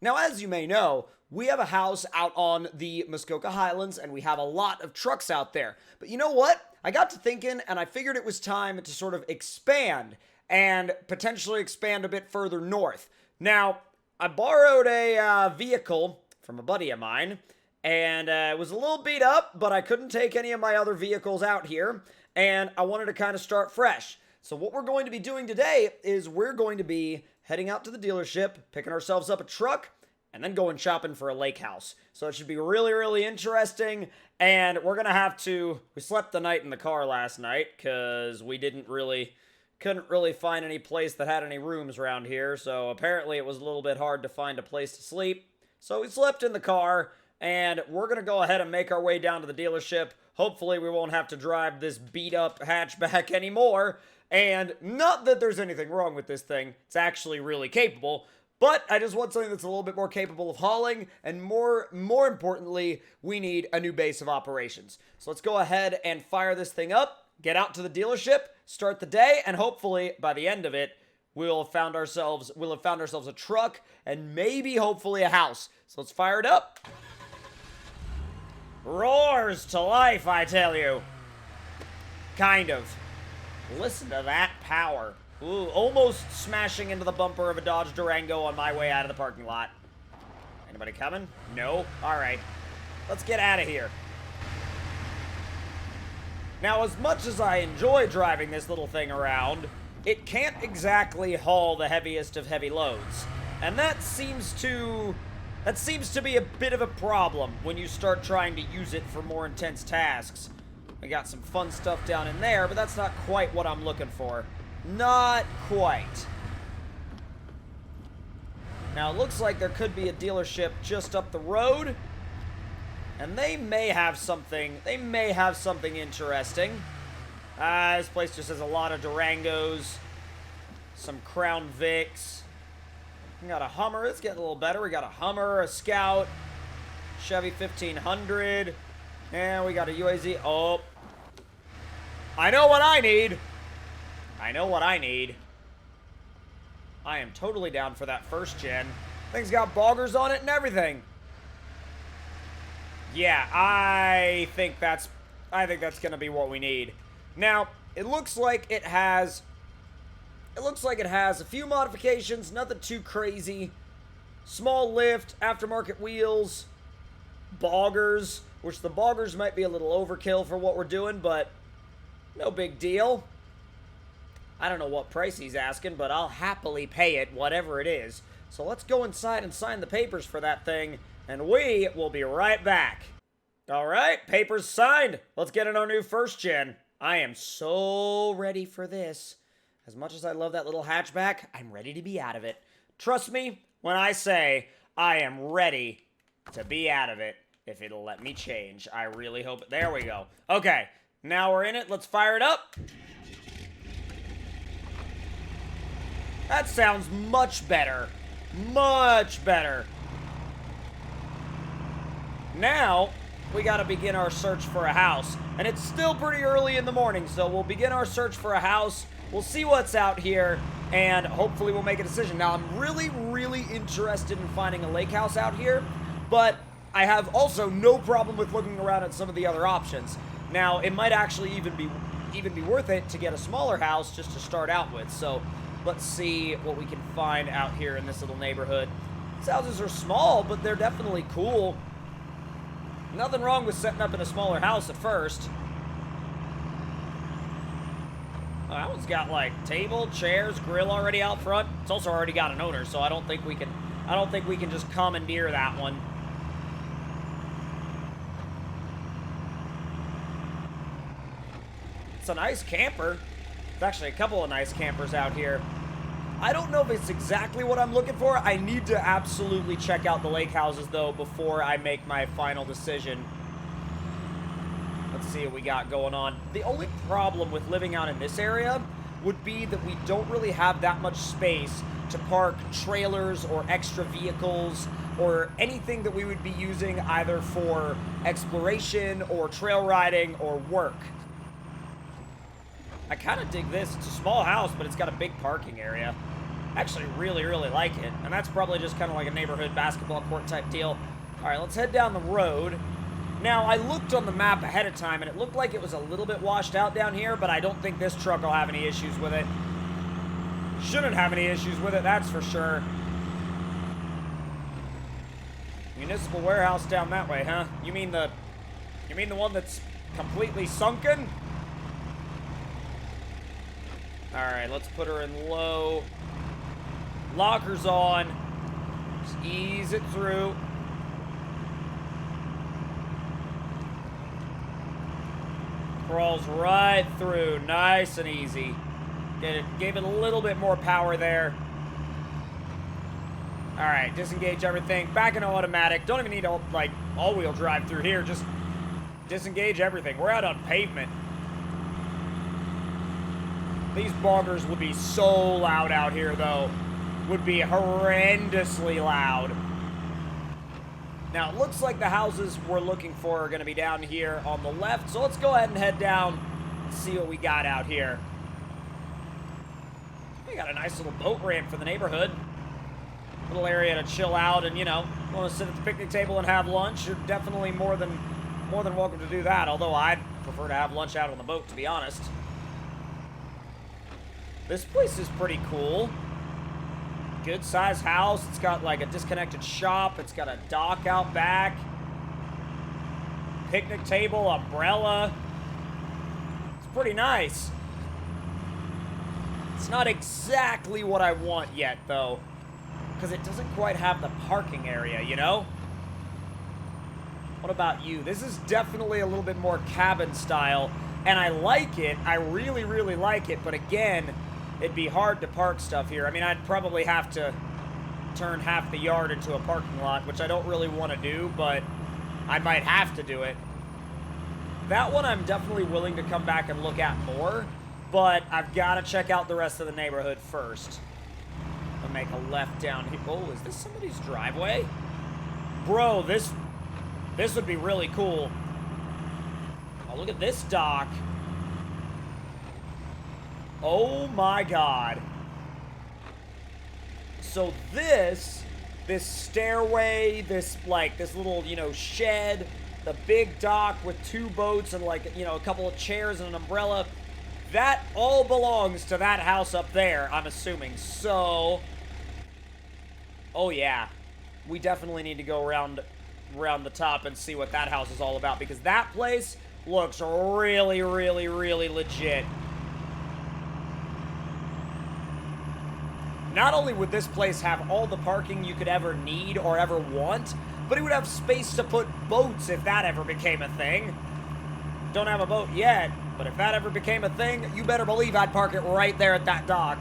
Now, as you may know, we have a house out on the Muskoka Highlands, and we have a lot of trucks out there. But you know what? I got to thinking, and I figured it was time to sort of expand, and potentially expand a bit further north. Now, I borrowed a vehicle from a buddy of mine, and it was a little beat up, but I couldn't take any of my other vehicles out here, and I wanted to kind of start fresh. So what we're going to be doing today is we're going to be heading out to the dealership, picking ourselves up a truck, and then going shopping for a lake house. So it should be really, really interesting, and we're going to have to... We slept the night in the car last night, because we couldn't really find any place that had any rooms around here, so apparently it was a little bit hard to find a place to sleep. So we slept in the car, and we're going to go ahead and make our way down to the dealership. Hopefully we won't have to drive this beat-up hatchback anymore. And not that there's anything wrong with this thing. It's actually really capable. But I just want something that's a little bit more capable of hauling. And more importantly, we need a new base of operations. So let's go ahead and fire this thing up. Get out to the dealership. Start the day. And hopefully, by the end of it, we'll have found ourselves a truck. And maybe, hopefully, a house. So let's fire it up. Roars to life, I tell you. Kind of. Listen to that power. Ooh, almost smashing into the bumper of a Dodge Durango on my way out of the parking lot. Anybody coming? No? Alright. Let's get out of here. Now, as much as I enjoy driving this little thing around, it can't exactly haul the heaviest of heavy loads. And that seems to be a bit of a problem when you start trying to use it for more intense tasks. We got some fun stuff down in there, but that's not quite what I'm looking for. Not quite. Now, it looks like there could be a dealership just up the road. And they may have something interesting. This place just has a lot of Durangos. Some Crown Vics. We got a Hummer. It's getting a little better. We got a Hummer, a Scout, Chevy 1500. And we got a UAZ. Oh. I know what I need. I know what I need. I am totally down for that first gen. Thing's got boggers on it and everything. Yeah, I think that's gonna be what we need. Now, it looks like it has a few modifications, nothing too crazy. Small lift, aftermarket wheels, boggers, which the boggers might be a little overkill for what we're doing, but no big deal. I don't know what price he's asking, but I'll happily pay it, whatever it is. So let's go inside and sign the papers for that thing, and we will be right back. Alright, papers signed. Let's get in our new first gen. I am so ready for this. As much as I love that little hatchback, I'm ready to be out of it. Trust me when I say I am ready to be out of it. If it'll let me change. I really hope... There we go. Okay, now we're in it. Let's fire it up. That sounds much better. Much better. Now, we gotta begin our search for a house. And it's still pretty early in the morning, so we'll begin our search for a house. We'll see what's out here, and hopefully we'll make a decision. Now, I'm really, really interested in finding a lake house out here, but I have also no problem with looking around at some of the other options. Now, it might actually even be worth it to get a smaller house just to start out with. So, let's see what we can find out here in this little neighborhood. These houses are small, but they're definitely cool. Nothing wrong with setting up in a smaller house at first. Oh, that one's got like table, chairs, grill already out front. It's also already got an owner, so I don't think we can just commandeer that one. It's a nice camper. There's actually a couple of nice campers out here. I don't know if it's exactly what I'm looking for. I need to absolutely check out the lake houses, though, before I make my final decision. Let's see what we got going on. The only problem with living out in this area would be that we don't really have that much space to park trailers or extra vehicles or anything that we would be using either for exploration or trail riding or work. I kind of dig this. It's a small house, but it's got a big parking area. Actually really, really like it. And that's probably just kind of like a neighborhood basketball court type deal. All right, let's head down the road. Now, I looked on the map ahead of time, and it looked like it was a little bit washed out down here, but I don't think this truck will have any issues with it. Shouldn't have any issues with it, that's for sure. Municipal warehouse down that way, huh? You mean the one that's completely sunken? All right, let's put her in low. Lockers on. Just ease it through. Crawls right through, nice and easy. Gave it a little bit more power there. All right, disengage everything. Back in automatic. Don't even need to, like, all-wheel drive through here. Just disengage everything. We're out on pavement. These boggers would be so loud out here, though. Would be horrendously loud. Now, it looks like the houses we're looking for are going to be down here on the left, so let's go ahead and head down and see what we got out here. We got a nice little boat ramp for the neighborhood. Little area to chill out and, you know, want to sit at the picnic table and have lunch. You're definitely more than welcome to do that, although I'd prefer to have lunch out on the boat, to be honest. This place is pretty cool. Good size house. It's got like a disconnected shop. It's got a dock out back. Picnic table, umbrella. It's pretty nice. It's not exactly what I want yet, though, because it doesn't quite have the parking area, you know? What about you? This is definitely a little bit more cabin style, and I like it. I really, really like it, but again, it'd be hard to park stuff here. I mean, I'd probably have to turn half the yard into a parking lot, which I don't really want to do, but I might have to do it. That one I'm definitely willing to come back and look at more, but I've got to check out the rest of the neighborhood first. I'll make a left down here. Oh, is this somebody's driveway? Bro, this would be really cool. Oh, look at this dock. Oh my god. So this stairway, this little, you know, shed, the big dock with 2 boats and, like, you know, a couple of chairs and an umbrella, that all belongs to that house up there, I'm assuming. So, oh yeah, we definitely need to go around the top and see what that house is all about, because that place looks really, really, really legit. Not only would this place have all the parking you could ever need or ever want, but it would have space to put boats if that ever became a thing. Don't have a boat yet, but if that ever became a thing, you better believe I'd park it right there at that dock.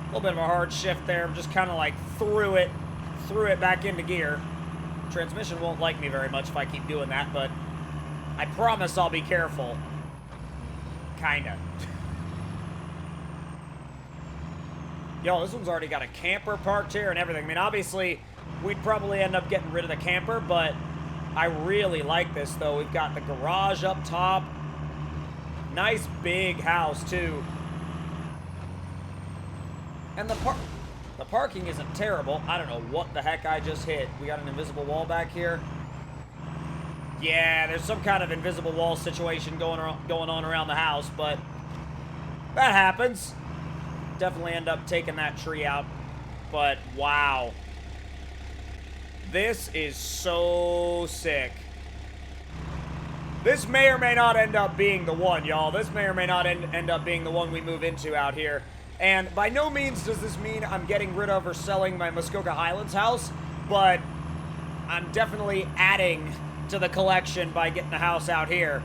A little bit of a hard shift there, just kind of like threw it back into gear. Transmission won't like me very much if I keep doing that, but I promise I'll be careful. Kinda. Yo, this one's already got a camper parked here and everything. I mean, obviously, we'd probably end up getting rid of the camper, but I really like this, though. We've got the garage up top. Nice big house, too. And the parking isn't terrible. I don't know what the heck I just hit. We got an invisible wall back here. Yeah, there's some kind of invisible wall situation going on around the house, but that happens. Definitely end up taking that tree out, but wow. This is so sick. This may or may not end up being the one, y'all. This may or may not end up being the one we move into out here. And by no means does this mean I'm getting rid of or selling my Muskoka Highlands house, but I'm definitely adding to the collection by getting a house out here.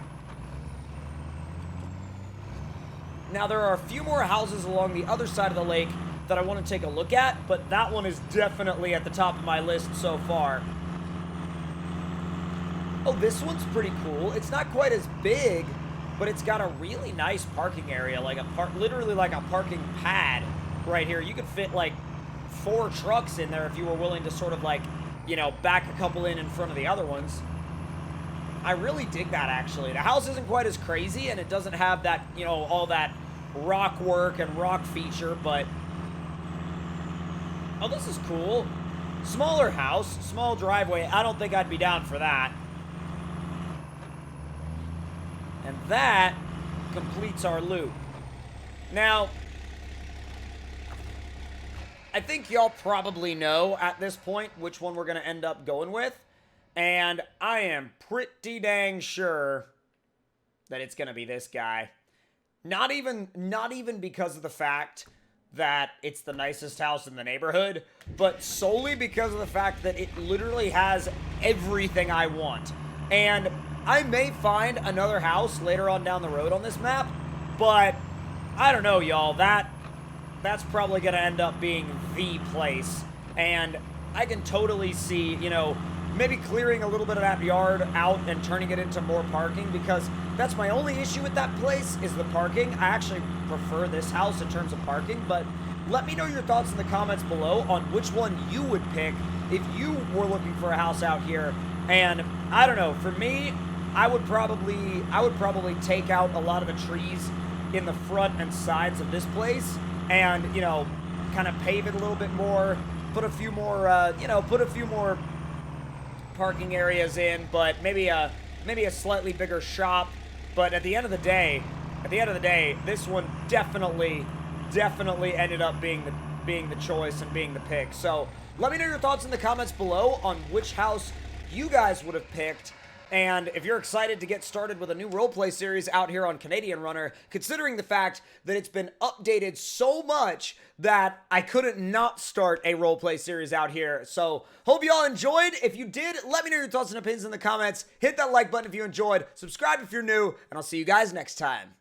Now, there are a few more houses along the other side of the lake that I want to take a look at, but that one is definitely at the top of my list so far. Oh, this one's pretty cool. It's not quite as big, but it's got a really nice parking area, like literally like a parking pad right here. You could fit like 4 trucks in there if you were willing to sort of like, you know, back a couple in front of the other ones. I really dig that, actually. The house isn't quite as crazy, and it doesn't have that, you know, all that rock work and rock feature, but... Oh, this is cool. Smaller house, small driveway. I don't think I'd be down for that. And that completes our loop. Now, I think y'all probably know at this point which one we're going to end up going with. And I am pretty dang sure that it's going to be this guy. Not even because of the fact that it's the nicest house in the neighborhood, but solely because of the fact that it literally has everything I want. And I may find another house later on down the road on this map, but I don't know, y'all. That's probably going to end up being the place. And I can totally see, you know, maybe clearing a little bit of that yard out and turning it into more parking, because that's my only issue with that place is the parking. I actually prefer this house in terms of parking, but let me know your thoughts in the comments below on which one you would pick if you were looking for a house out here. And I don't know, for me, I would probably take out a lot of the trees in the front and sides of this place and, you know, kind of pave it a little bit more, put a few more, put a few more parking areas in, but maybe a slightly bigger shop. But at the end of the day, this one definitely ended up being the choice and being the pick. So let me know your thoughts in the comments below on which house you guys would have picked. And if you're excited to get started with a new roleplay series out here on Canadian Runner, considering the fact that it's been updated so much that I couldn't not start a roleplay series out here. So, hope you all enjoyed. If you did, let me know your thoughts and opinions in the comments. Hit that like button if you enjoyed. Subscribe if you're new, and I'll see you guys next time.